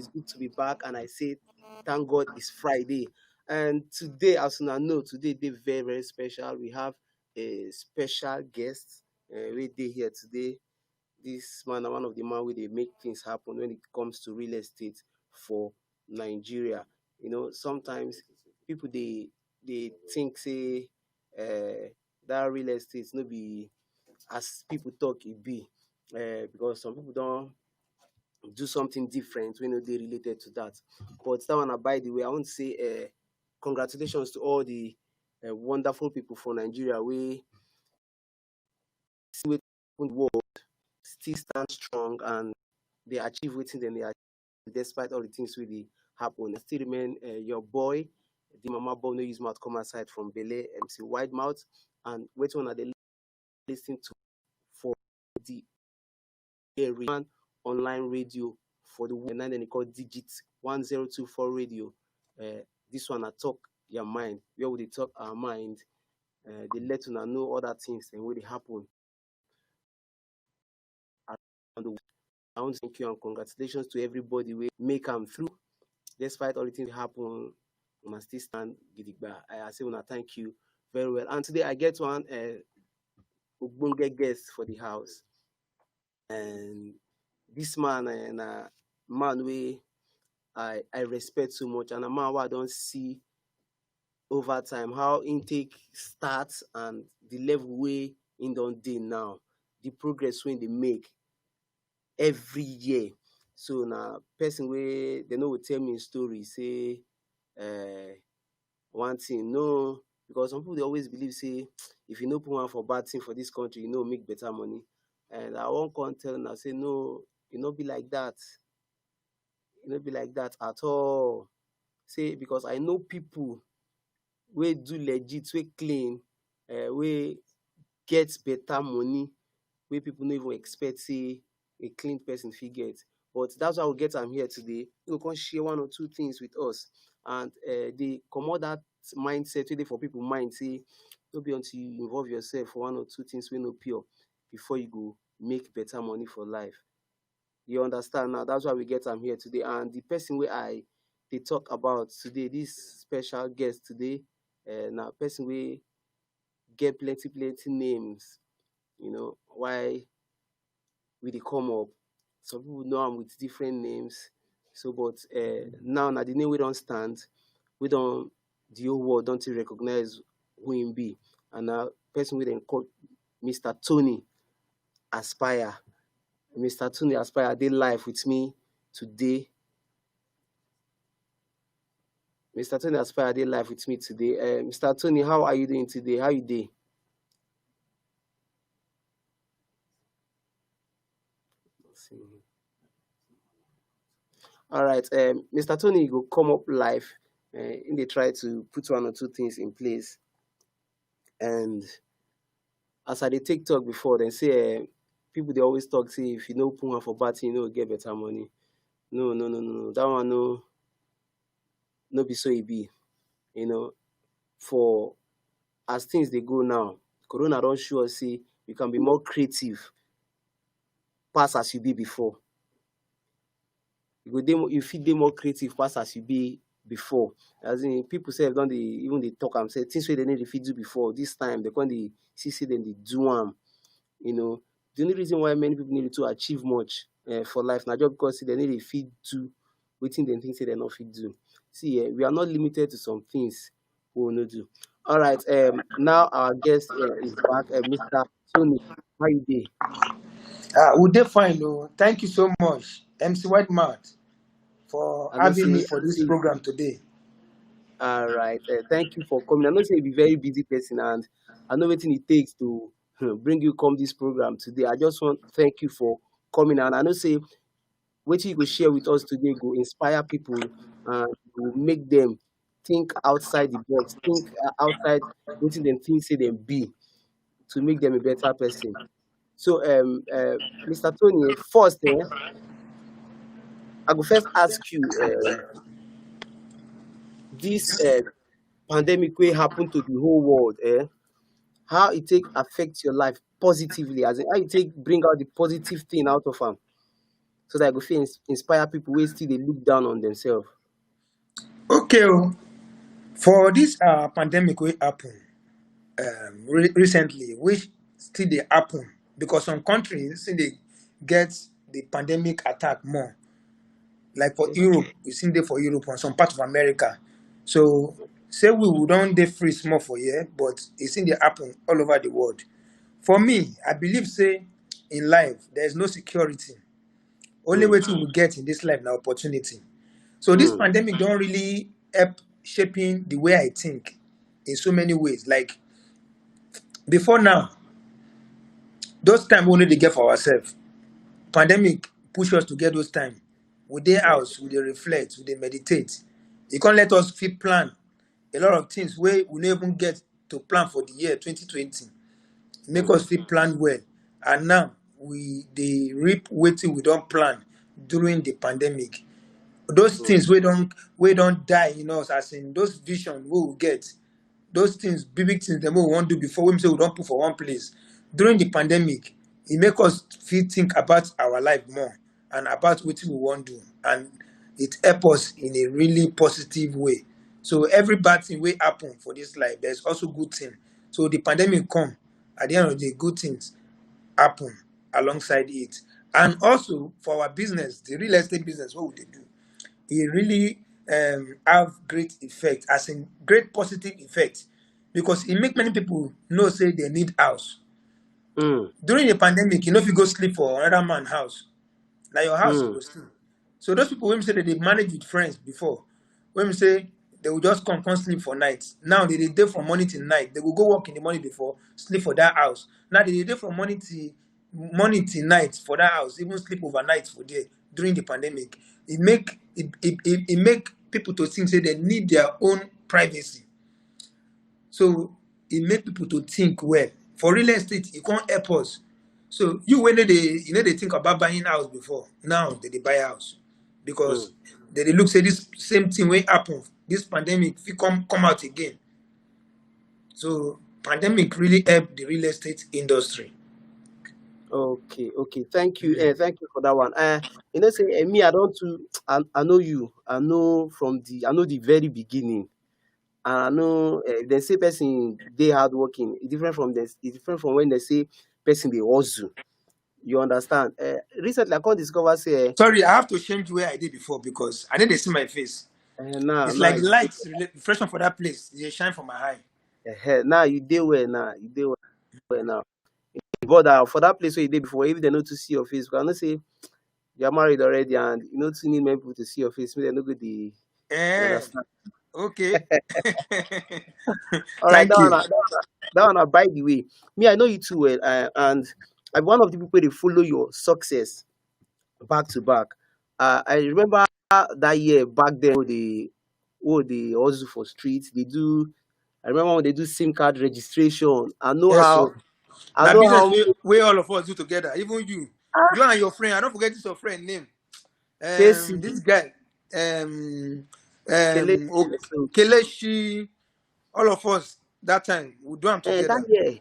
It's good to be back, and I say thank God it's Friday. And today, as you know, today they very very special. We have a special guest. We dey here today. This man, na one of the man where they make things happen when it comes to real estate for Nigeria. Sometimes people they think say that real estate no be as people talk it be, because some people don't do something different when they related to that. But that one, by the way, I want to say congratulations to all the wonderful people for Nigeria. We see wetin the world still stand strong and they achieve wetin dem dey achieve despite all the things wey dey happen. I still remain your boy, the mama boy no use mouth come outside from Bele, MC Wydmaut, and wetin una dey lis ten to for the area online radio for the world. And then they call Digit 1024 radio. This one I talk your mind, where we dey talk our mind. They let una know other things and wey dey happen around the world. I want to thank you and congratulations to everybody wey make am through. Despite all the things that happen, una still stand gidigba. I say una thank you very well. And today I get one ogbonge guest for the house. And this man and a man wey I respect so much, and a man wey I don see over time how intake starts and the level wey in don dey now, the progress wey they make every year. So na person wey they know will tell me a story, say one thing, no, because some people they always believe say if you no put one for bad thing for this country, you know make better money. And I won't come tell and I say no, it not be like that. It not be like that at all. Say because I know people we do legit, we clean, we get better money, where people don't even expect say a clean person fit get. But that's why we get am here today. We can share one or two things with us, and they come out that mindset today for people mind say don't be until you involve yourself for one or two things we no pure before you go make better money for life. You understand now? That's why we get am here today. And the person where they talk about today, this special guest today, now person we get plenty names. Why we dey come up. Some people know am with different names. So, but now the name we don't stand, we don't the whole world don't recognize who him be. And now person we then call Mr. Tony Aspire. Mr. Tony Aspire dey live with me today. Mr. Tony Aspire dey live with me today. Mr. Tony, how are you doing today? How you doing? All right, Mr. Tony go come up live, and they try to put one or two things in place. And as I dey take talk before, they say people they always talk say if you know put one for bad thing, you know get better money. No. That one no be so it be. For as things they go now, Corona don't show us say you can be more creative, pass as you be before. You feel dey more creative pass as you be before. As in people say don't they even they talk and say things where they need to do before this time they can't they see them they do them. The only reason why many people need to achieve much for life now just because they need to feed to waiting them things they not fit do. See, we are not limited to some things we will not do. All right, now our guest is back, Mr. Tony. How you doing? We dey fine, though. Thank you so much, MC Wydmaut, for having me for this program today. All right, thank you for coming. I know say you be very busy person, and I know what it takes to bring you come this program today. I just want to thank you for coming, and I know say what you go share with us today go inspire people and will make them think outside the box, think outside what them think say them be to make them a better person. So, Mr. Tony, first, I go first ask you this pandemic will happen to the whole world, how it take affect your life positively, as in how you take bring out the positive thing out of them. so that I go fit inspire people wey still dey look down on themselves. Okay, for this pandemic wey happen recently, which still dey happen because some countries still dey get the pandemic attack more. Like for Okay. Europe, we still dey for Europe and some part of America. So say we don dey free small for here, but e still dey happen all over the world. For me, I believe say in life there is no security. Only Mm. wetin we get in this life na opportunity. So this Mm. pandemic don really help shaping the way I think in so many ways. Like before now, those time we only dey get for ourselves. Pandemic push us to get those time. We dey Yeah. house, we dey reflect, we dey meditate. E can't let us fit plan a lot of things wey we no even get to plan for the year 2020. Make Mm. us fit plan well. And now we dey reap wetin we don plan during the pandemic. Those Mm. things we don't die in us, as in those vision we will get, those things, big things them we want to do before we say we don't put for one place. During the pandemic, it make us feel think about our life more and about what we want to do, and it help us in a really positive way. So every bad thing will happen for this life. There's also good thing. So the pandemic come, at the end of the day, good things happen alongside it. And also for our business, the real estate business, what would they do? It really have great effect, as in great positive effect, because it make many people know say they need house. Mm. During the pandemic, you know, if you go sleep for another man house, now your house you Mm. go sleep. So those people when say that they managed with friends before, when we say they will just come sleep for night. Now they dey from morning till night. They will go work in the morning before, sleep for that house. Now they dey from morning till night for that house, even sleep overnight for there during the pandemic. It make people to think say they need their own privacy. So it make people to think well. For real estate, it can't help us. So you when they think about buying house before, now they buy house Mm. because they look say this same thing will happen. This pandemic if come out again. So pandemic really helped the real estate industry. Okay, okay. Thank you. Thank you for that one. Say me, I don't too. I know you. I know the very beginning. And I know they say person they hardworking. It's different from this. It's different from when they say person they hustle. You understand? Recently, I can't discover say Sorry, I have to change where I did before because I need to see my face. now It's now like lights reflection for that place. They shine from my eye. now you dey well now. You dey well now. But for that place where you did before, if they know to see your face, because I know say you're married already and you know to need many people to see your face, maybe they no good the you Eh, understand. okay. All right, Thank you. that one, by the way, me, I know you too well, and I'm one of the people that follow your success back to back. I remember that year back then, they hustle for streets. They do. I remember when they do SIM card registration. Yes, so I now know business how we all of us do together. Even you and your friend. I don't forget this your friend name. KC This guy, um, Kele. um, Kelechi. All of us that time we do them That together. year.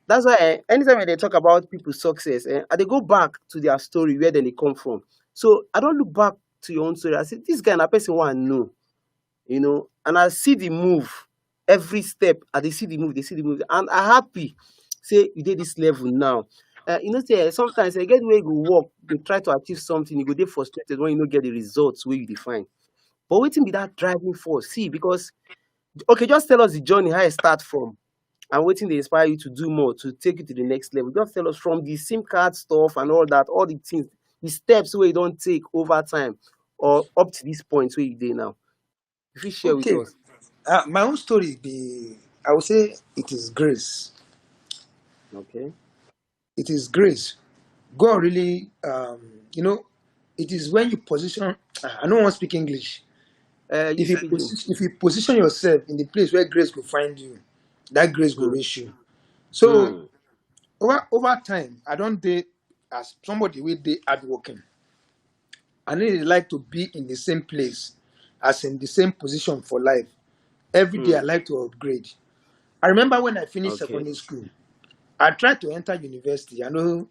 That's why anytime when they talk about people's success, they go back to their story where then they come from. So I don't look back to your own story. I say this guy na person one know, and I see the move every step. And they see the move, and I happy say you did this level now. Say sometimes I get where you go work, you try to achieve something, you go get frustrated when you don't get the results where you define. But waiting be that driving force. See, because okay, just tell us the journey how it start from and wetin dey inspire you to do more to take you to the next level. Just tell us from the SIM card stuff and all that, all the things, the steps wey you don take over time or up to this point where you dey now. You fit share with Okay. us. My own story be, I would say it is grace. Okay. It is grace. God really, it is when you position. I don't want to speak English. You speaking. If you position yourself in the place where grace will find you, that grace will Hmm. reach you. So Hmm. over time, I don't date as somebody with the hardworking. I really like to be in the same place, as in the same position for life. Every day I Hmm. like to upgrade. I remember when I finished Okay. secondary school, I tried to enter university. I know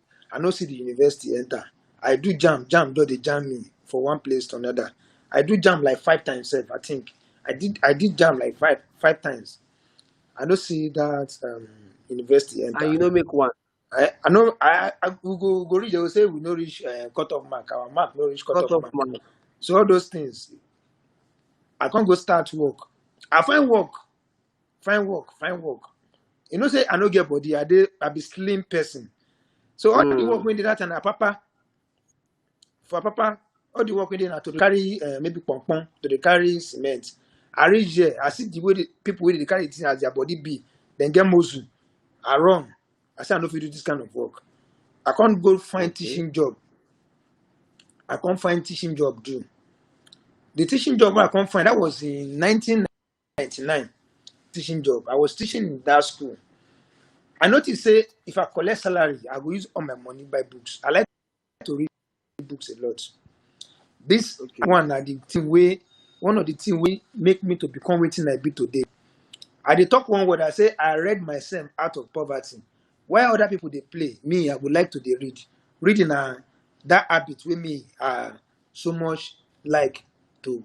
see the university enter. I do jam, though they jam me for one place to another. I do jam like 5 times, sef, I think. I did jam like five times. I don't see that university And enter. you know make one I know I we go reach, they will say we no reach cut off mark. Our mark no reach cut cut off off mark. man. So all those things, I can't go start work. I find work. You know, say I no get body, I be slim person. So all the work Mm. we did that and papa for papa, all the work we did na to dey carry maybe pong pong, to dey carry cement. I reach there, I see the way the people wey dey carry the thing as their body be, then get muscle. I run. I say I no fit do this kind of work. I can't go find Okay. teaching job. I can't find teaching job do. The teaching job I can't find, that was in 1999. Teaching job. I was teaching in that school. I noticed say if I collect salary, I will use all my money buy books. I like to read books a lot. This Okay. one are the thing way one of the thing we make me to become wetin I be today. I dey talk one word, I say I read myself out of poverty. While other people they play, me I would like to dey read. Reading that habit with me so much like to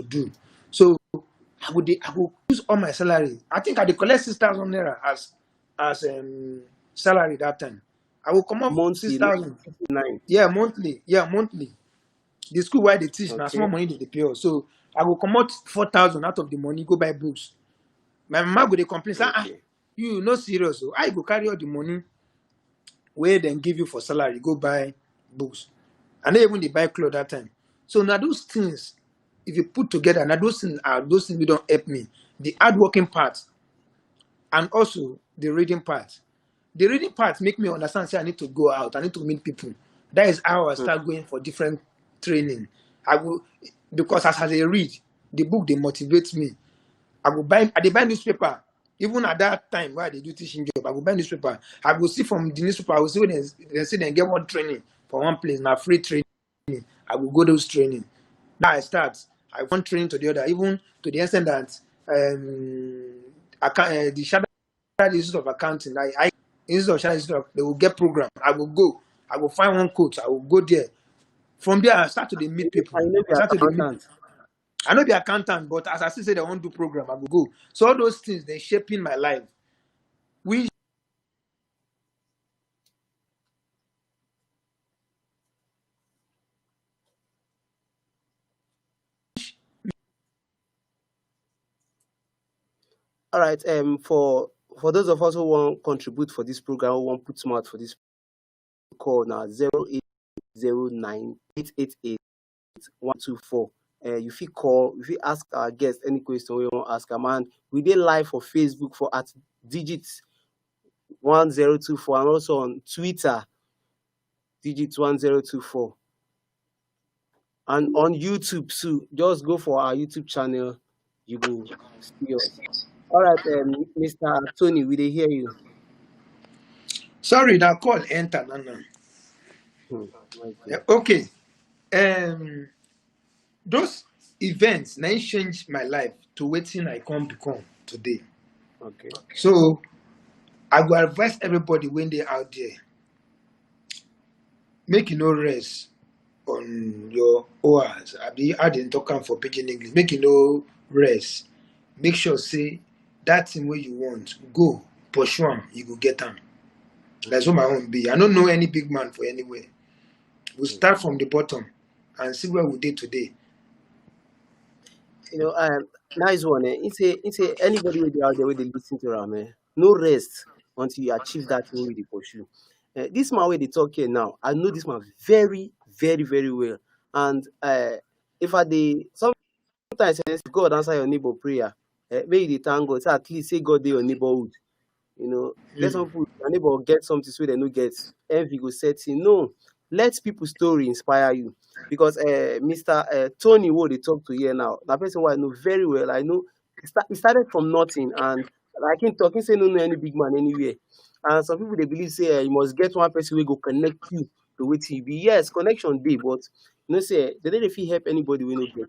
do. So I go use all my salary. I think I dey collect 6,000 naira as salary that time. I will come off Monthly 6,000. 9. Yeah, monthly. Yeah, monthly. The school where they teach now small Okay. money they pay us. So I will come out 4,000 out of the money, go buy books. My mama go dey complain, say, Okay. you no serious. So I go carry all the money where then give you for salary, go buy books. I no even dey buy clothes that time. So now those things, if you put together, now those things we don't help me. The hardworking part and also the reading part. The reading part make me understand say I need to go out, I need to meet people. That is how I Mm. start going for different training. I will because as I read, the book they motivate me. I dey buy newspaper. Even at that time where they do teaching job, I go buy newspaper. I go see from the newspaper, I will see when they say they get one training for one place, now free training. I will go those training. Now I start. I want training to the other, even to the extent that the shadow institute of accounting, I instead of shadow institute of, they will get program. I will go. I will find one coach. I will go there. From there, I start to dey meet people. I know I be start to dey meet. accountant. I know be accountant, but as I still say they won't do program, I will go. So all those things they shaping my life. We All right. For those of us who want contribute for this program, who want put smart for this call now 0809 888 124. You fit call, you fit ask our guest any question we want ask am, and we dey live for Facebook for at digits 1024 and also on Twitter digits 1024 and on YouTube too. Just go for our YouTube channel, you go see us. All right, Mr. Tony, we dey hear you. sorry that call enter now. Hmm. Okay. Okay. Um those events now change my life to waiting I come become today. Okay. So I go advise everybody when they out there, make you no rest on your hours. I be I didn't talk am for pidgin English. Make you no rest. Make sure say that thing where you want, go pursue am, you go get am. That's what my own be. I don't know any big man for anywhere. We Hmm. start from the bottom and see where we did today. You know, nice one. It's a anybody wey dey out there wey dey lis ten to am, no rest until you achieve that thing wey you dey pursue. This man wey dey talk here now, I know this man very, very, very well. And if I dey sometimes God answer your neighbor prayer, make you dey thank God. Say at least say God dey your neighborhood. You know, get Mm. some people, your neighbor get something so they no get. Envy go set in. No, let people's story inspire you. Because Mr. Tony, who they talk to here now, that person who I know very well, I know he started from nothing, and like him talking, say no know any big man anywhere. And some people they believe say you must get one person who go connect you to wait you be. Yes, connection dey, but you know say they don't fit help anybody we no get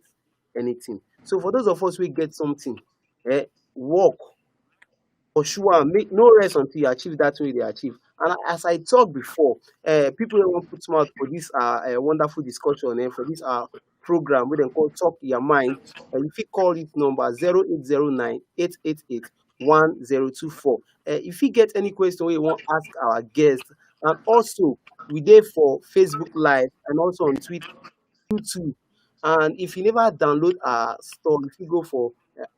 anything. So for those of us we get something, work pursue am, make no rest until you achieve that thing wey you dey achieve. And as I talked before, people wey wan put mouth for this wonderful discussion for this program wey dem call Talk Your Mind, you fit call this number 0809 888 1024. You fit get any question wey you wan ask our guest. And also, we dey for Facebook Live and also on Twitter, YouTube. And if you never download our store, you fit go for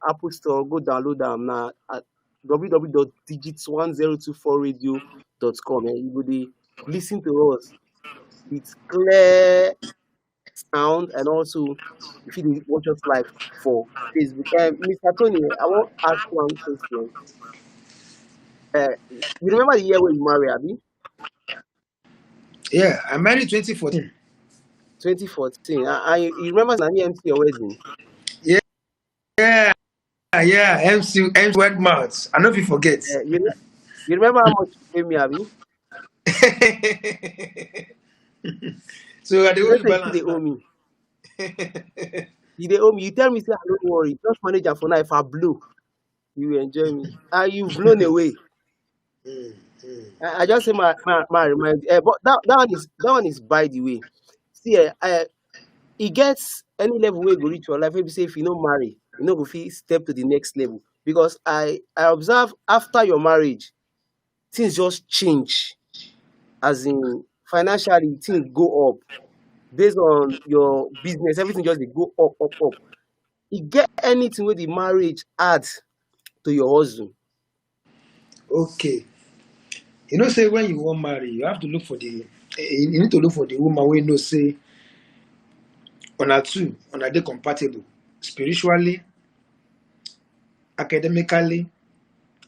Apple Store, go download am na at www.digits1024radio.com. You go dey lis ten to us with clear sound, and also you fit dey watch us live for Facebook. Mr. Tony, I wan ask one question. You remember the year wey you marry, abi? Yeah, I married 2014. 2014. And you remember na me MC your wedding? Yeah, yeah, yeah. MC Wydmaut. I know if you forget. You remember how much you pay me, abi? So I dey You owe know you say you still balance dey owe now. me. You dey owe me. You tell me say I no worry, just manage am for now. If I blow, you will enjoy me. And you blown away. Mm, mm. I just say my remind. But that one is by the way. See, e gets any level wey you go reach for life. Maybe say if you no marry, you no go fit step to the next level. Because I observe after your marriage, things just change. As in financially, things go up based on your business. Everything just dey go up, up, up. E get anything wey the marriage add to your hustle? Okay. You know, say when you want marry, you have to look for the. You need to look for the woman wey know say on a day compatible, spiritually, academically,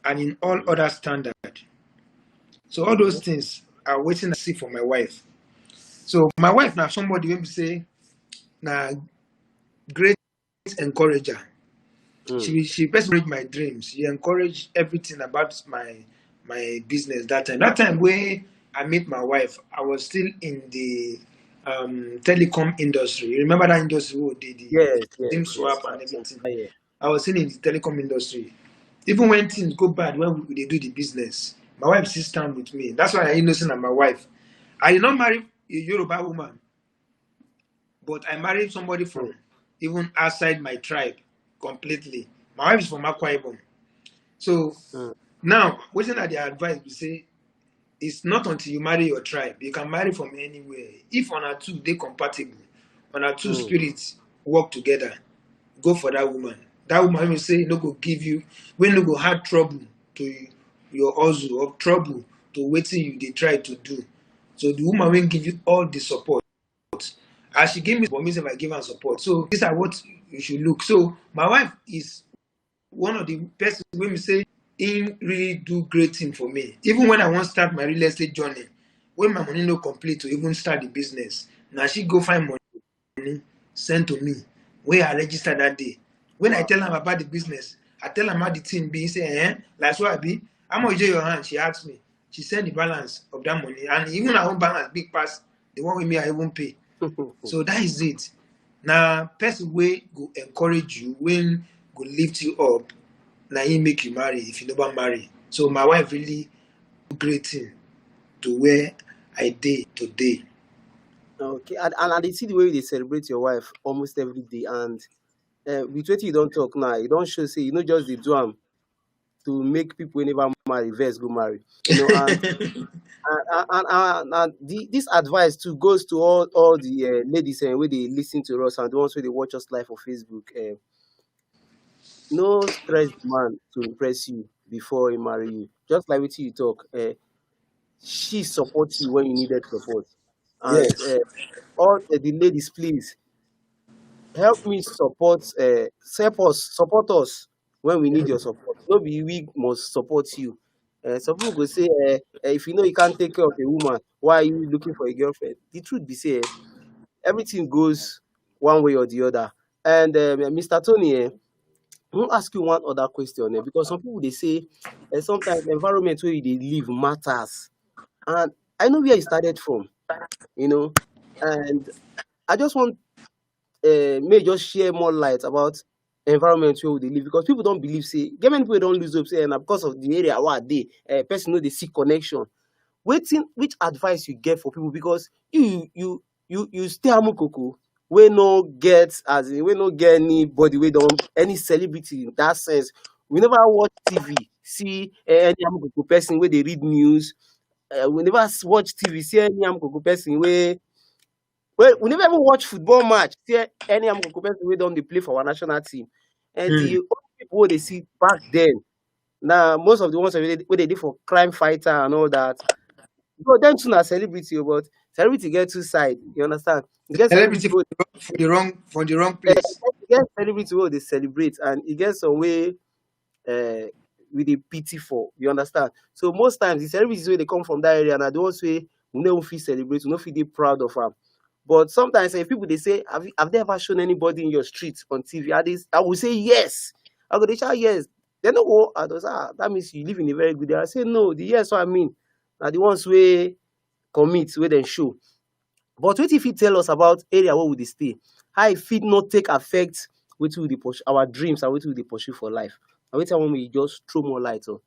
and in all Mm. other standard. So all those Okay. things are waiting I see for my wife. So my wife now somebody wey be say na great encourager. Mm. She first encourage my dreams. She encouraged everything about my business that time. That time when I met my wife, I was still in the telecom industry. You remember that industry who did the Yes, yes, SIM yes. swap and everything. Yeah. I was still in the telecom industry. Even when things go bad, when they do the business, my wife still stand with me. That's why I innocent and my wife. I did not marry a Yoruba woman, but I married somebody Mm. from even outside my tribe completely. My wife is from Akwa Ibom. So Mm. now, waiting at the advice, we say it's not until you marry your tribe. You can marry from anywhere. If on our two they compatible, on our two Mm. spirits work together, go for that woman. That woman will say no go give you when no go have trouble to your hustle or trouble to waiting you they try to do. So the woman will give you all the support. As she give me support, means if I give her support. So these are what you should look. So my wife is one of the person when we say him really do great thing for me. Even when I want to start my real estate journey, when my money no complete to even start the business, now she go find money send to me where I register that day. When I Wow. tell am about the business, I tell am how the thing be. He say, like so I be. How much dey your hand? She ask me. She send the balance of that money, and even her own balance big pass the one with me I even pay. So that is it. Now, person wey go encourage you, when go lift you up, na him make you marry if you never marry. So my wife really do great thing to where I dey today. Okay. And I dey see the way you dey celebrate your wife almost every day. And with wetin you don talk now, you don show say you no just dey do am to make people wey never marry vex go marry. And this advice too goes to all the ladies wey dey lis ten to us and the ones wey dey watch us live for Facebook. No stress the man to impress you before he marry you. Just like wetin you talk, she support you when you needed support. And Yes. all the ladies, please help me support us when we need your support. No be we must support you. Some people go say, if you know you can't take care of a woman, why are you looking for a girlfriend? The truth be say, everything goes one way or the other. And Mr. Tony, I wan ask you one other question because some people dey say sometimes environment where you dey live matters. And I know where you started from, you know, and I just want may you just share more light about environment where we dey live, because people don't believe say get many people wey don lose hope say na because of the area wey I dey person no dey see connection. which advice you get for people, because you stay amukoko wey no get, as in wey no get anybody wey don, any celebrity in that sense. We never watch TV see any amukoko person wey dey read news. We never watch TV see any amukoko person wey we never even watch football match see any amukoko person wey don dey play for our national team. And the Hmm. only people wey dey see back then, na most of the ones wey dey dey for crime fighter and all that. So dem too na celebrity o, but celebrity get two side, you understand? E get celebrity Celebrity wey for the wrong e place. get celebrity wey dey celebrate, and e get some wey um we dey pity for, you understand? So most times the celebrities wey dey come from that area na the ones wey we no even fit celebrate, we no fit dey proud of am. But sometimes people dey say, have they ever shown anybody in your street on TV? I will say yes. I go dey shout yes. They no go, I go say, that means you live in a very good area. I say no, the yes wey I mean na the ones wey commit, wey dem show. But wetin you fit tell us about area wey we dey stay? How e fit no take affect wetin we dey pursue, our dreams, and wetin we dey pursue for life? Na wetin I want make you just throw more light on.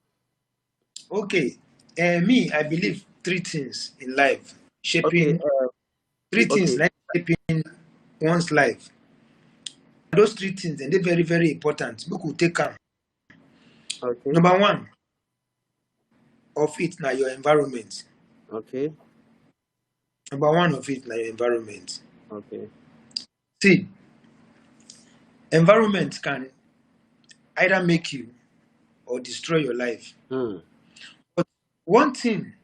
Okay. Me, I believe three things in life Okay, shaping three things okay, like shaping one's life. Those three things, and they're very, very important. We could take them. okay, Number one of it now your environment. okay, Number one of it now your environment. okay. See, environment can either make you or destroy your life. Hmm. But one thing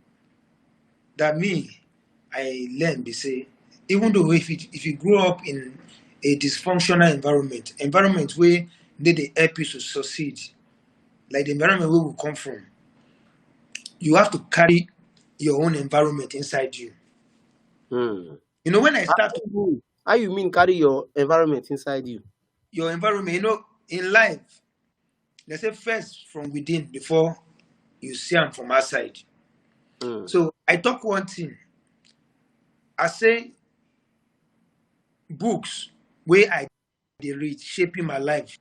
that me I learned they say, even though if you grow up in a dysfunctional environment where they help you to succeed, like the environment where we come from, you have to carry your own environment inside you. Hmm. You know, when I How start to you mean? How you mean carry your environment inside you? your environment, in life, they say first from within before you see them from outside. Hmm. So I talk one thing. I say books where I they read shaping my life.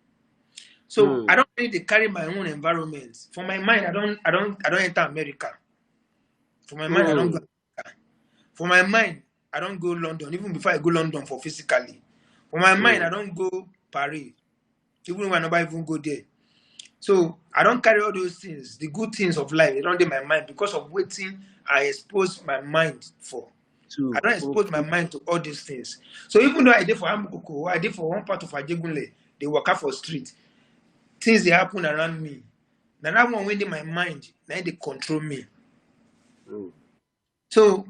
So I Hmm. don't need to carry my own environment. For my mind, I don't enter America. For my mind, I don't go Hmm. America. For my mind, I don't go London, even before I go London for physically. For my mind, I Hmm. don't go Paris, even when I never even go there. So I don't carry all those things, the good things of life, they don't in my mind because of waiting I expose my mind for. I Two. don't expose my Okay. mind to all these things. So even though I did for Amukoko, I did for one part of Ajegunle, they work out for street, things they happen around me. Now that one within my mind, now they control me. Hmm. So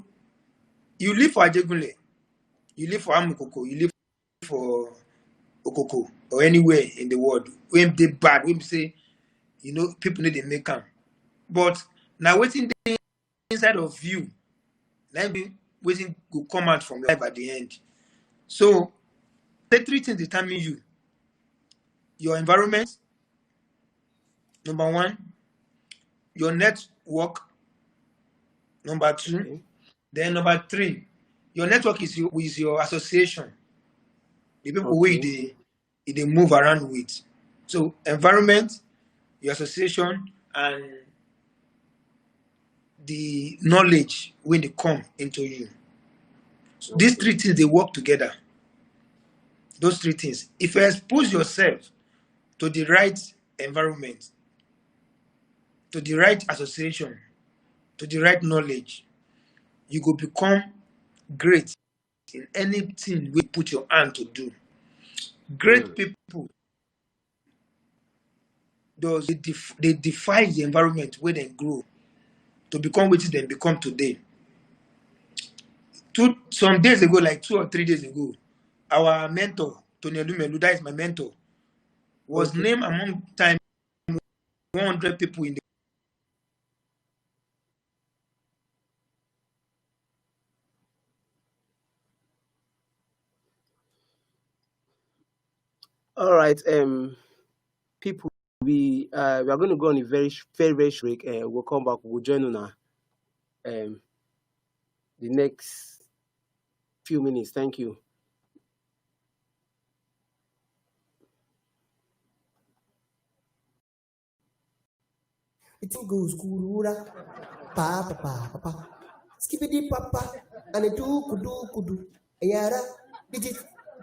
you live for Ajegunle, you live for Amukoko, you live for Okoko or anywhere in the world. When they bad, when we say, people need to make them. But now waiting inside of you, let me waiting to come out from life at the end. So the three things determine you. Your environment, number one, your network, number two, Okay. then number three, your network is your association, the people where Okay. they move around with. So environment, your association, and the knowledge when they come into you. So these Okay. three things they work together. Those three things. If you expose yourself to the right environment, to the right association, to the right knowledge, you will become great in anything we put your hand to do. Great Hmm. people they defy the environment where they grow to become what they become today. Some days ago, like 2 or 3 days ago, our mentor, Tony Elumelu, that is my mentor, was Okay. named among time 100 people in the All right. People, we are going to go on a very very short break. We'll come back. We'll join on the next few minutes. Thank you. It goes cool. Pa, papa, papa. Skippity papa. And a do kudu. Ayara, digit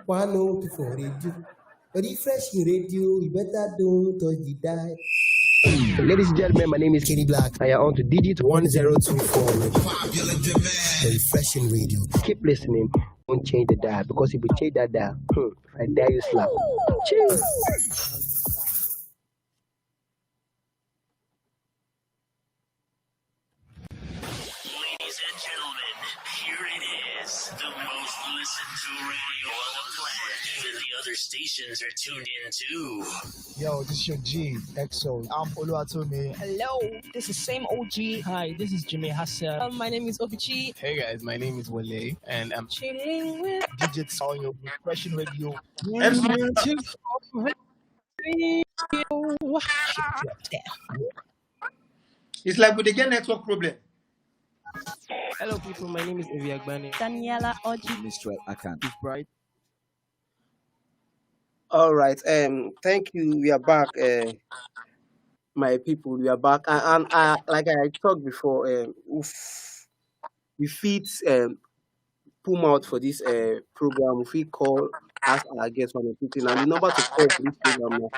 102 radio. Refreshing radio, you better don't touch the dial. Ladies and gentlemen, my name is Kenny Black. I am on to Digit 1024 radio. The refreshing radio. Keep listening. Don't change the dial because if you change that dial, if I dare you slap. Cheers. Ladies and gentlemen, here it is, the most listened to radio on the planet. Even the other stations are tuned in too. Yo, this is your G, EXO. I'm Oluwatomi. Hello, this is Same OG. Hi, this is Jimmy Hassan. My name is Obichi. Hey guys, my name is Wale, and I'm Chilling with Digits on your refreshing radio. It's like with the get network problem. Hello, people. My name is Evi Agbani. Daniela Oji. Mr. Akan. Bright. All right. Thank you. We are back, my people. We are back, and like I talked before, we fit Wydmaut for this program. If we call, ask our guests for anything, and the number to call for this program now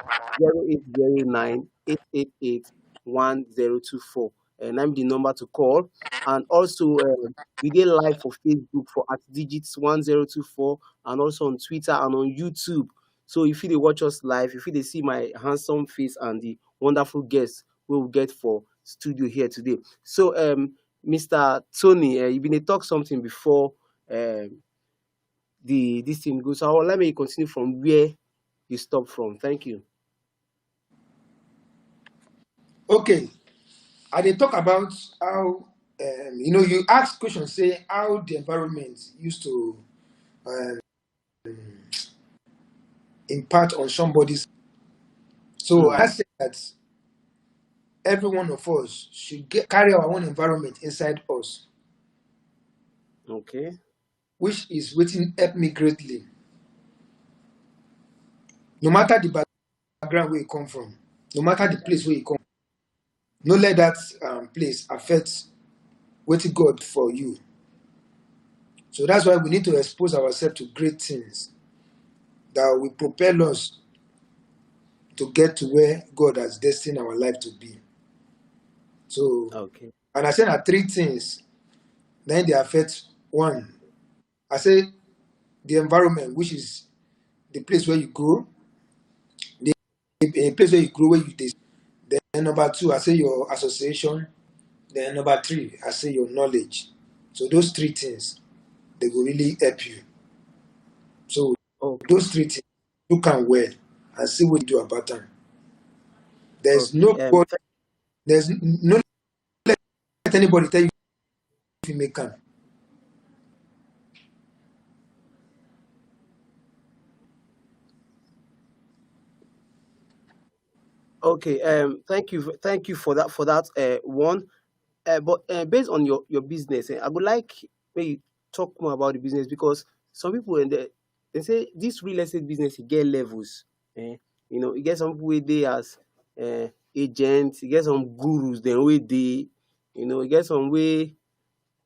0809-888-1024. And I'm the number to call. And also, we did live for Facebook for at digits 1024, and also on Twitter and on YouTube. So if you watch us live, if you see my handsome face and the wonderful guests we will get for studio here today. So, Mr. Tony, you've been talk something before this thing goes. So let me continue from where you stopped from. Thank you. Okay. I did talk about how you ask questions, say how the environment used to impact on somebody's. So I said that every one of us should carry our own environment inside us. Okay. Which is waiting help me greatly. No matter the background where you come from, no matter the place where you come from, no let that place affect what God for you. So that's why we need to expose ourselves to great things that will propel us to get to where God has destined our life to be. So, okay. And I said that three things, then they affect one. I say the environment, which is the place where you grow, the place where you grow, where you stay. Then number two, I say your association. Then number three, I say your knowledge. So those three things, they will really help you. So those three things, you can well and see what you do about them. There's nobody, there's no let anybody tell you if you make can. Okay. Thank you for that. One. But based on your business, I would like maybe talk more about the business, because some people they say this real estate business, you get levels. You get some people where they as agents, you get some gurus, then where they, you get some way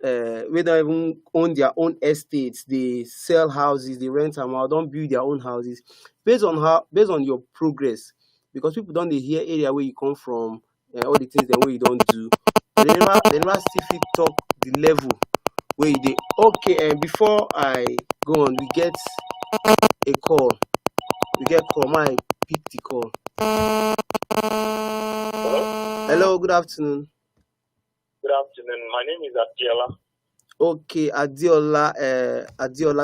we don't even own their own estates. They sell houses, they rent them out, don't build their own houses. Based on your progress, because people don't hear area where you come from, all the things that way you don't do. But they never still fit talk the level where you dey. Okay, and before I go on, we get a call. We get call. My pick the call. Hello, good afternoon. Good afternoon. My name is Adiola. Okay, Adiola,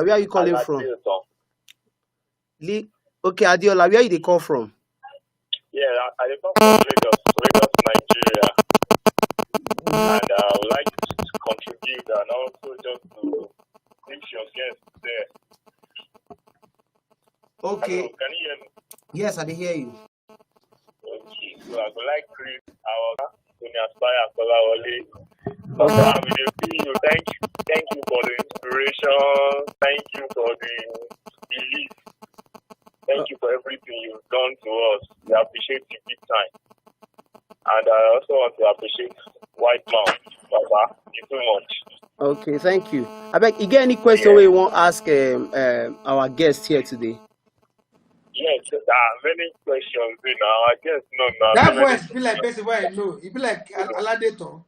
where are you calling from? Okay, Adiola, where you dey call from? Yeah, I come from Lagos, Nigeria. And I would like to contribute and also just to reach your guests there. Okay. Hello, can you hear me? Yes, I can hear you. Okay, so I would like to greet our Tony Aspire Kolawole. Thank you for the inspiration. Thank you for the belief. Thank you for everything you've done to us. We appreciate you big time. And I also want to appreciate Wydmaut for Okay, thank you. I beg, you get any question Yeah. where you want to ask our guest here today? Yes, there are many questions, I guess no, so That many voice be like person where I know. He be like Aladeton.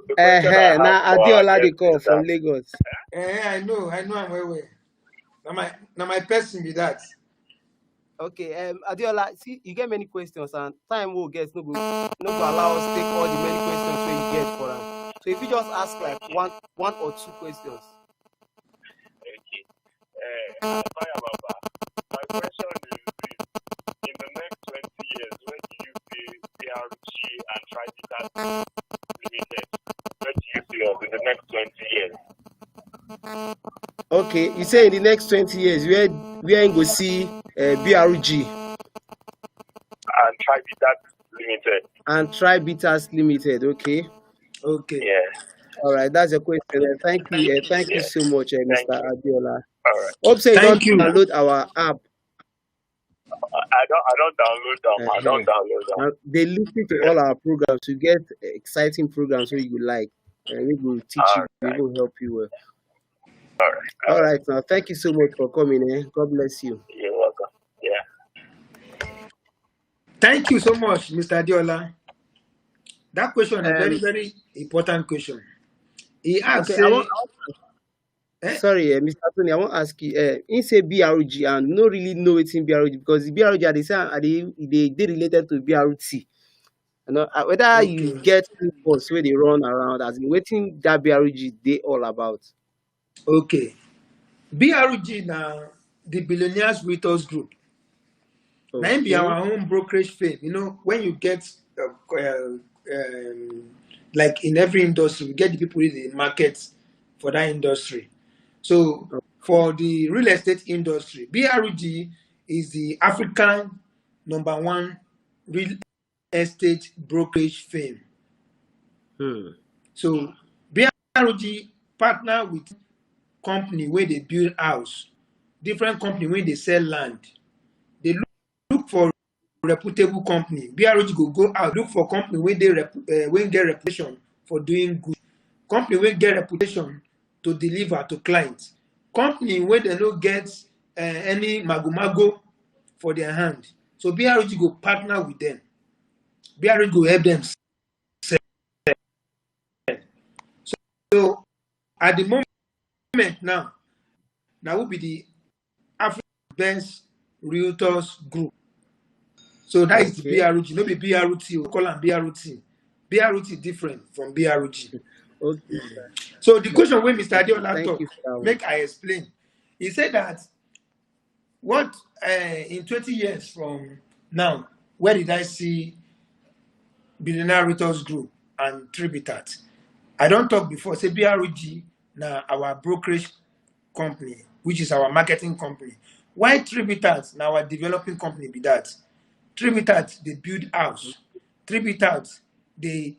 the question I have Now for our Adiola they guest call is from that Lagos. I know I'm well. Now my person be that. Okay, Adiola, see, you get many questions and time will get no go allow us take all the many questions where you get for them. So if you just ask like one or two questions. okay. Fire Baba, my question is this. In the next 20 years, where do you see BRG and Tribitas Limited? Where do you see us in the next 20 years? Okay, you say in the next 20 years, where you go see BRG And Tribitas Limited. and Try Bitters Limited. Okay. Okay. Yeah. All right, that's your question. Thank you. Thank you Yeah. so much, Thank Mr. you. Adiola. All right. Hope say you don't Thank you. download our app. I don't download them. I don't Uh-huh. download them. They listen to all our programs to get exciting programs so you like. And we will teach All you, we right. will help you well. All right. All right, now thank you so much for coming. God bless you. You're welcome. Yeah. Thank you so much, Mr. Adiola. That question is a very, Um, very important question. He asked, okay, I want. say, eh? Sorry, Mr. Tony, I want to ask you. You say BRG and no really know it's in BRG because the BRG are they related to BRT. Whether you Okay. get bus where they run around as in waiting that BRG they all about. Okay. BRG now, the Billionaires Reuters Group. Now, be Okay. our own brokerage firm. When you get, like in every industry, we get the people in the market for that industry. So, for the real estate industry, BRG is the African #1 real estate brokerage firm. Hmm. So, BRG partner with company where they build house, different company where they sell land. They look for reputable company. BRG go out look for company wey get reputation for doing good, company wey get reputation to deliver to clients, company wey dem no get any mago for their hand. So BRG go partner with them. BRG go help them sell. So at the moment now will be the African best realtors group. So that is the Okay. BRG, no be BRT. We call am BRT. BRT different from BRG. Okay. So the question wey Mr. Adeola Thank you talk, for that one. make I explain. He said that what in 20 years from now, where did I see Billionaire Realtors Group and Tribitat? I don't talk before. Say BRG now our brokerage company, which is our marketing company. Why Tribitat now our developing company be that? Tribitat they build house. Tribitat they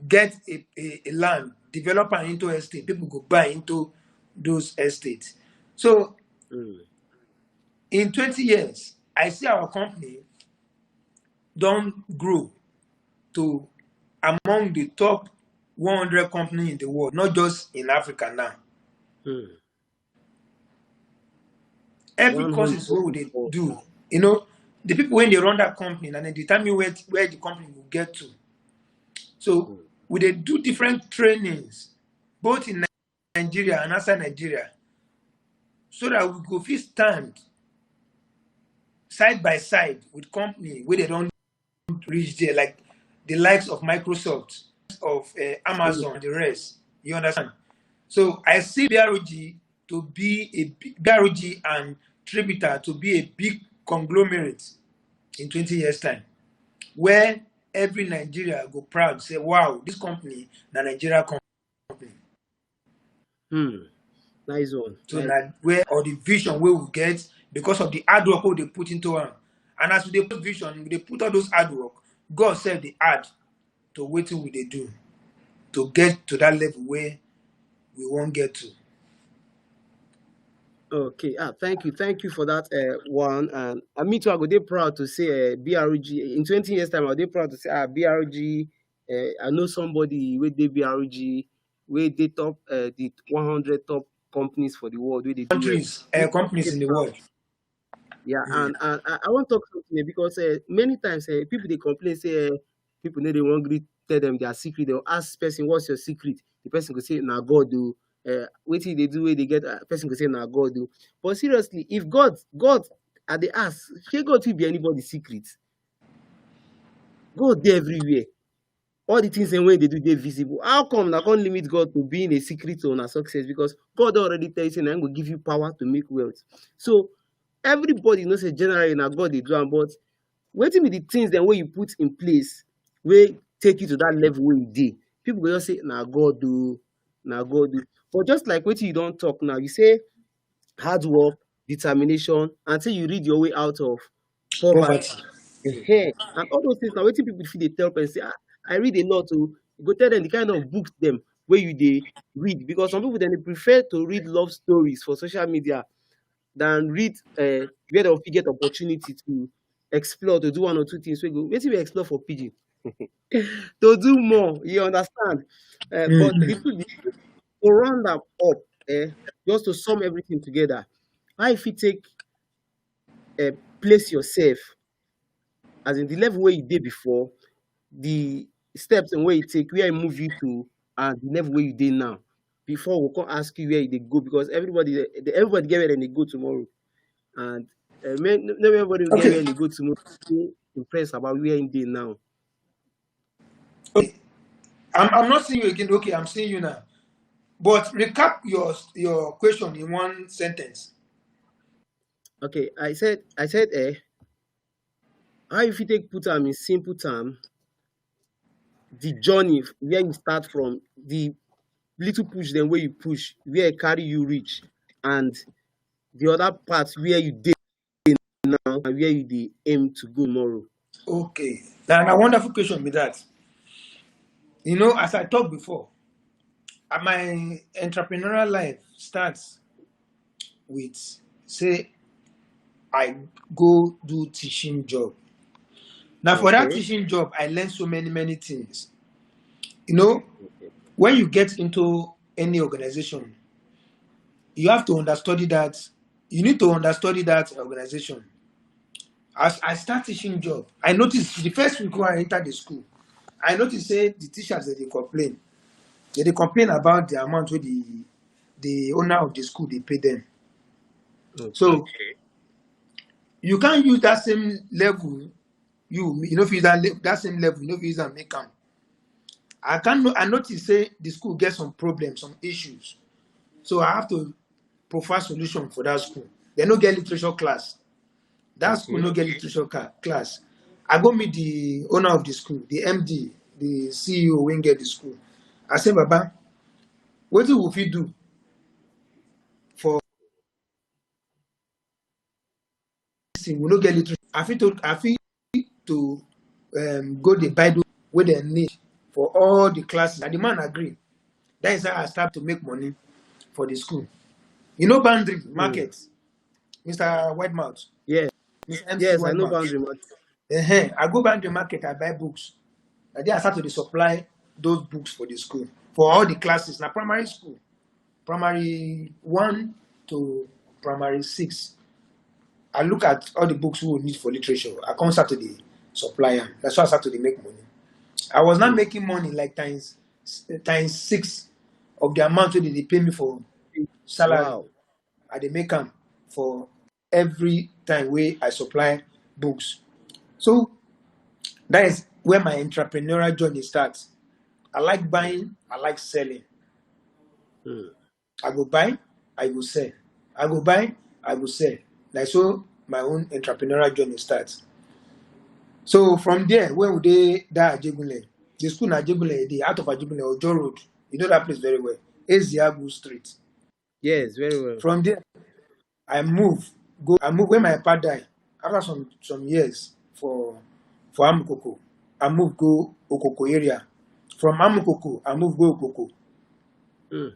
get a land, develop am into estate. People go buy into those estates. So Hmm. in 20 years, I see our company don't grow to among the top 100 companies in the world, not just in Africa now. Hmm. Every courses 100 what would in the they world. do, the people when they run that company and they determine where the company will get to. So Hmm. we they do different trainings, both in Nigeria and outside Nigeria, so that we go fit stand side by side with company where they don't reach there, like the likes of Microsoft, of Amazon, and the rest. You understand? So I see BRG to be BRG and Tribita to be a big conglomerate in 20 years' time, where every Nigeria go proud say, "Wow, this company, the Nigeria company." Hmm. Nice one. So Nice. now where or the vision where we get because of the hard work they put into it. And as we put vision, they put all those hard work. God said the add to wetin we they do to get to that level where we won't get to. Okay. Thank you for that one. And me too, I go dey proud to say BRG in 20 years time. I go dey proud to say BRG. I know somebody with the BRG. where they top the 100 top companies for the world where they do well. Countries, They companies in the world. yeah, and I want to talk something here because many times people they complain say people know they want to tell them their secret. They'll ask person what's your secret. The person could say nah God do. Wait till they do where they get person could say nah God do. But seriously, if God at the ask, shey God will be anybody's secret. God there everywhere. All the things and when they do they visible. How come I can't limit God to being a secret or a success? Because God already tells you I'm gonna give you power to make wealth. So everybody knows a generally na God they do am, but wetin be the things then where you put in place where take you to that level where you dey? People go just say na God do, na God do. But just like wetin you don't talk now, you say hard work, determination, until you read your way out of poverty. Poverty. And all those things now wetin people fit dey tell person say I read a lot o. You go tell them the kind of books them where you dey read because some people then they prefer to read love stories for social media than read where they fit get opportunity to explore to do one or two things wey go wetin we explore for pidgin to do more, you understand. But the Mm. truth be to round am up, just to sum everything together, how you fit take place yourself as in the level where you dey before, the steps and where you take, where you move you to, and the level where you dey now. Before we come ask you where you dey go because everybody get where dem dey go tomorrow, and not everybody will get Okay. where they go tomorrow. Dey impressed about where im dey now. Okay. I'm not seeing you again. Okay, I'm seeing you now. But recap your question in one sentence. Okay, I said how you fit take put am in simple term, the journey where you start from, the little push dem wey you push, where e carry you reach, and the other part where you dey now and where you dey aim to go tomorrow. Okay. And a wonderful question with that. You know, as I talked before, my entrepreneurial life starts with say I go do teaching job. Now for that Okay. teaching job, I learned so many things. You know, Okay. when you get into any organization, you have to understudy that. You need to understudy that organization. As I start teaching job, I noticed the first week when I entered the school, I noticed say the teachers that they complain. They complain about the amount where the owner of the school they pay them. Okay. So you can't use that same level. You know if you use that same level, you know if you use and make them. I notice say the school get some problems, some issues. So I have to provide solution for that school. They no get literature class. That school Okay. no get literature class. I go meet the owner of the school, the MD, the CEO when get the school. I say, Baba, what do we do for this thing? We no get literature. I fit to go the Bible where they need for all the classes. And the man agree. That is how I start to make money for the school. You know boundary Hmm. market, Mr. Wydmaut, Yes. Mr. MC Yes, I know Wydmaut. boundary man. I go back to the market, I buy books. And then I start to supply those books for the school, for all the classes. Now primary school, primary 1 to primary 6. I look at all the books we will need for literature. I come start to the supplier. That's why I start to make money. I was not Hmm. making money like times 6 of the amount that they pay me for salary. Wow. I they make them for every time where I supply books. So that is where my entrepreneurial journey starts. I like buying, I like selling. Hmm. I go buy, I go sell. I go buy, I go sell. Like so my own entrepreneurial journey starts. So from there, where would they that Ajegule? The school in Ajegule, the out of Ajegule, Ojo Road. You know that place very well. Eziagu Street. Yes, very well. From there, I move when my papa died. After some years for Amukoko. I move go Okoko area. From Amukoko, I move go Okoko. Hmm.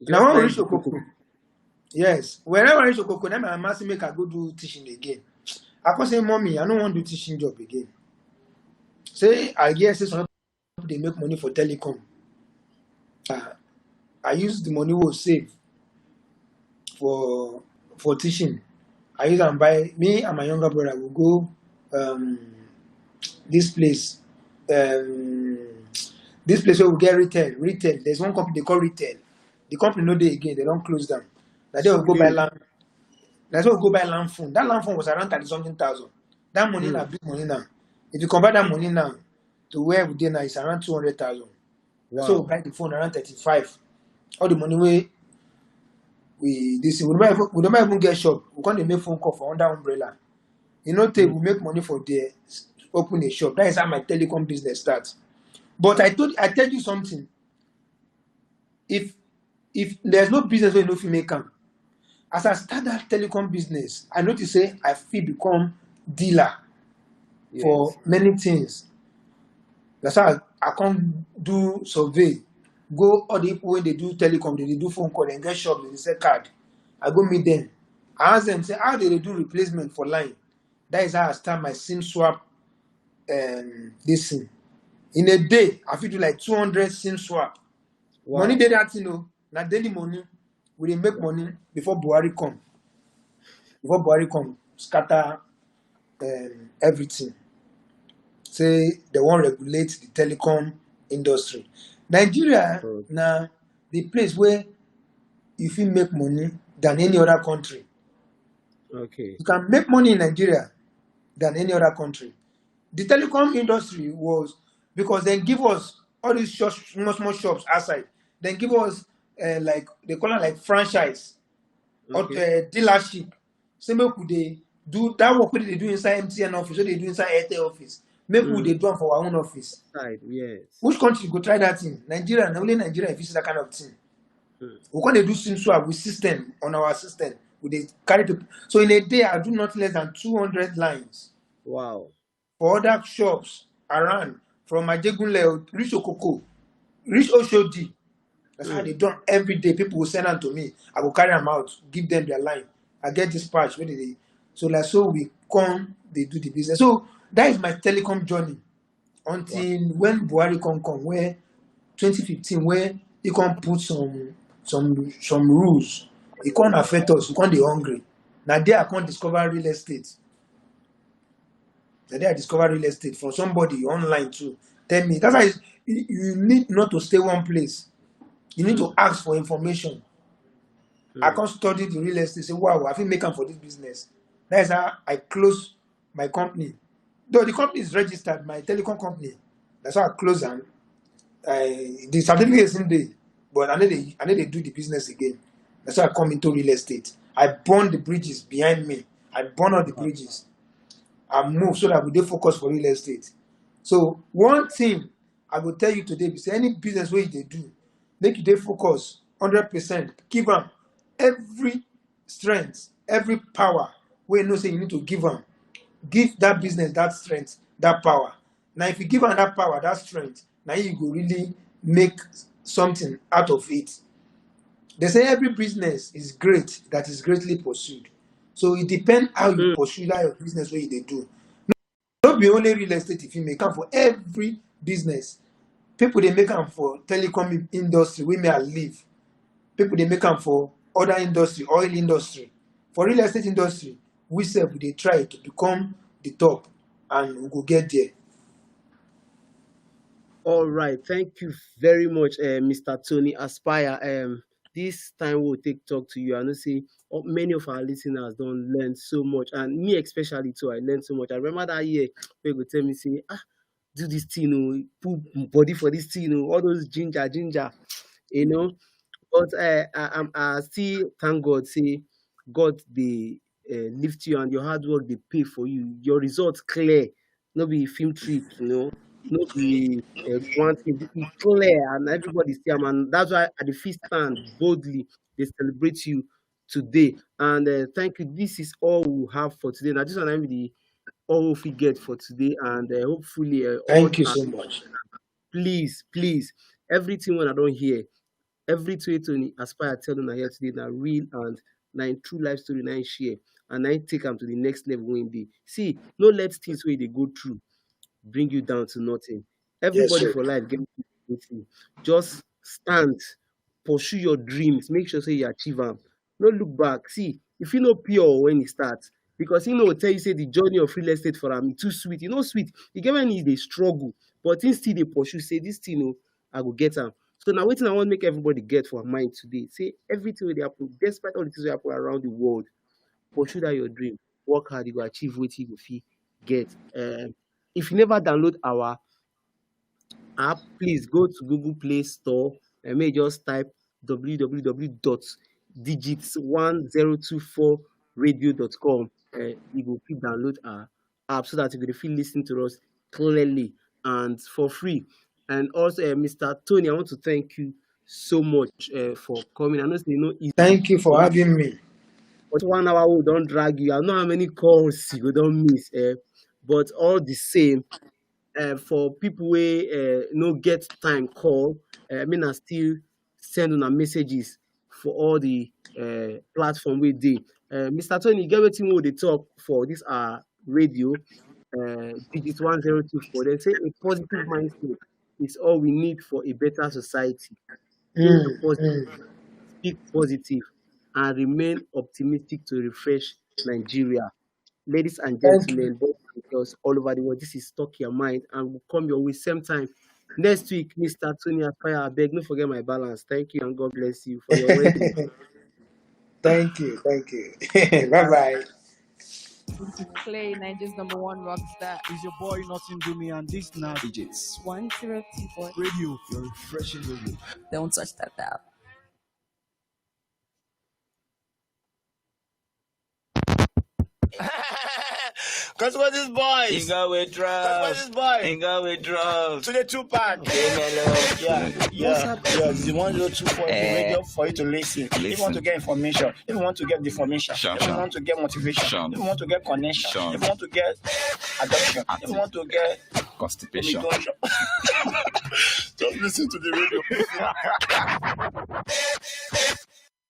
Now Just when we like reach the cocoa. Okoko, yes. Whenever I reach Okoko, then my mama say make I go do teaching again. I can say, mommy, I don't want to do teaching job again. Say I hear say some people they make money for telecom. I use the money we save for teaching. I use and buy. Me and my younger brother will go um, this place. Um, this place where we get retail. Retail. There's one company they call retail. The company no day again. They don't close down. That day we go buy Survey. land. That's why we go buy land phone. That land phone was around 30 something thousand. That money now Mm. big money now. If you compare that money now to where we did now, it's around 200,000. So we Wow. buy the phone around 35. All the money we don't even get shop. We can't make phone call for under umbrella. You know, Mm. we make money for there, open a shop. That is how my telecom business starts. But I tell you something. If there's no business where you know if you make come, as I start that telecom business, I notice say I feel become dealer for Yes. many things. That's how I can't do survey. Go all the people when they do telecom, they do phone call, and get shop, they sell card. I go meet them. I ask them, say, how do they do replacement for line? That is how I start my SIM swap this thing. In a day, I feel do like 200 SIM swap. Money Wow. dey that thing, oh. Na daily money. We dey make money before Buhari come. Before Buhari come, scatter everything. Say they wan regulate the telecom industry. Nigeria Oh, na the place where you fit make money than any other country. okay. You can make money in Nigeria than any other country. The telecom industry was because they give us all these small shops outside. They give us like they call it like franchise or Okay. dealership. Say make we dey do that work wey they do inside MTN office, wey they do inside Airtel office. Make we Mm. dey do am for our own office. Side. Yes. Which country go try that thing? Nigeria, na only Nigeria fit see that kind of thing. Mm. We can't do SIM swap with system on our system. We dey carry people. So in a day, I do not less than 200 lines Wow. for other shops around from Ajegunle reach Okoko, reach Oshodi. That's how Mm. they done every day. People will send them to me. I will carry them out, give them their line. I get dispatch. Where they so like so we come, they do the business. So that is my telecom journey Wow. until when Buhari come where 2015 where he come put some rules. He can't affect us. We can't be hungry. Now there I can't discover real estate. Now there I discover real estate from somebody online too. Tell me that's why you need not to stay one place. You need Mm. to ask for information. I Mm. can't study the real estate. Say, wow, I think make am for this business. That is how I close my company. Though the company is registered, my telecom company. That's how I close am. The certificate is in there, but I need to do the business again. That's why I come into real estate. I burn the bridges behind me. I burn all the Wow. bridges. I move so that we dey focus for real estate. So one thing I will tell you today is any business where they do, make you dey focus 100%. Give them every strength, every power where you know say you need to give them. Give that business that strength, that power. Now, if you give them that power, that strength, now you go really make something out of it. They say every business is great that is greatly pursued. So it depends how you Mm. pursue that your business where they do. Not be only real estate if you make am for every business. People they make am for telecom industry, we may live. People they make am for other industry, oil industry. For real estate industry, we self they try to become the top and we go get there. All right. Thank you very much, Mr. Tony Aspire. This time we'll take talk to you. I know say many of our listeners don't learn so much, and me especially too. I learned so much. I remember that year where you go tell me say, do this thing, oh, put body for this thing, oh, all those ginger, you know. But I still thank God, say God they lift you and your hard work they pay for you. Your results clear, no be film trip, no be one thing. It clear and everybody see am, and that's why at the feast stand boldly they celebrate you today. And thank you. This is all we have for today. Now this one I be the all we get for today, and hopefully all Thank you our so much. please everything when I don't hear. Every tweet Tony Aspire tell una here today na real and na in true life story na im share and na im take am to the next level wey im dey. See, no let things wey you dey go through bring you down to nothing. Yes, Everybody sir. for life get wetin. Just stand, pursue your dreams, make sure say you achieve them. No look back. See, if you know pure when it starts, because you know tell you say the journey of real estate for am too sweet. You know sweet. You get when they struggle, but things still they pursue. Say this thing, I go get them. So now waiting, I want to make everybody get for mind today. Say everything will happen, despite all the things that happen around the world. Pursue that your dream. Work hard, you go achieve what you go fit get. If you never download our app, please go to Google Play Store and may just type www.digits1024radio.com. You go fit download our app so that you can feel listen to us clearly and for free. And also, Mr. Tony, I want to thank you so much for coming. I know it's not easy. Thank you for having me. But 1 hour we don't drag you. I know how many calls you don't miss. But all the same, for people who no get time call, I mean I still send on messages for all the platform we did. Mr. Tony, get wetin we dey talk for this radio, digit 1024. They say a positive mindset is all we need for a better society. Think positive, speak positive, and remain optimistic to refresh Nigeria. Ladies and Thank you. gentlemen, boys and girls all over the world, this is Talk Your Mind, and we'll come your way same time next week. Mr. Tony Aspire, I beg, don't forget my balance. Thank you, and God bless you for your wedding. Thank you. Thank you. Bye bye. This is Clay, Nigeria's #1 rock star. Is your boy Nothing Do Me and this now digits 1024. radio, your refreshing radio. Don't touch that dial. Cause what this boy? You go with drugs. Cause what this boy? You go with drugs. To the 2-pack. Hey, mellow. Yeah. It's the 1024 radio for you to listen. If you want to get information, if you want to get deformation, if you want to get motivation, if you want to get connection, if you want to get adoption, if you want to get constipation. Just listen to the radio.